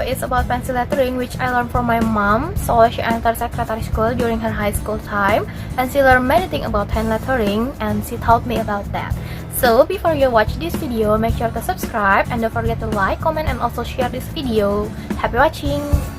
is about pencil lettering, which I learned from my mom. So she entered secretary school during her high school time, and she learned many things about hand lettering, and she taught me about that. So before you watch this video, make sure to subscribe and don't forget to like, comment, and also share this video. Happy watching!